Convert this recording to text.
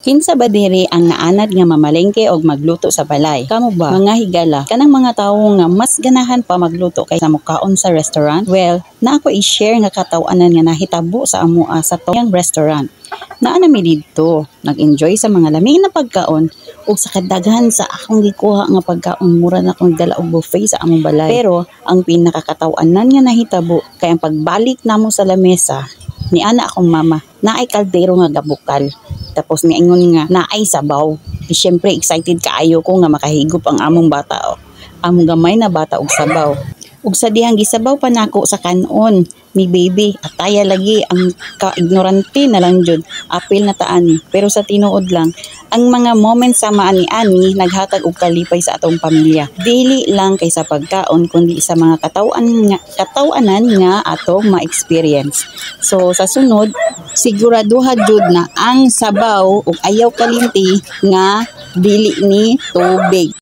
Kinsa ba diri ang naanad nga mamalengke og magluto sa balay? Kamo ba mga higala kanang mga tawo nga mas ganahan pa magluto kaysa mukaon sa restaurant? Well, na ako i-share nga katawanan nga nahitabo sa amoa sa tong restaurant. Naa na mi didto, nag-enjoy sa mga lamig na pagkaon ug sa kadaghan sa akong gikuha nga pagkaon mura na akong dala og buffet sa among balay. Pero ang pinakakatawanan nga nahitabo kay ang pagbalik namo sa lamesa ni ana akong mama, naay kaldero nga gabukal. Tapos niingon nga naay sabaw. Siyempre excited kaayo ko nga makahigop ang among bata o among gamay na bata og sabaw. Ug sa dihang gisabaw pa nako sa kanon ni baby, ataya lagi ang ka-ignorante na lang jud apil na taani. Pero sa tinuod lang, ang mga moments sa ani naghatag og kalipay sa atong pamilya. Dili lang kay sa pagkaon kundi sa mga katawanan nga atong ma-experience. So sa sunod, siguraduha jud na ang sabaw ug ayaw kalimti nga dili ni tubig.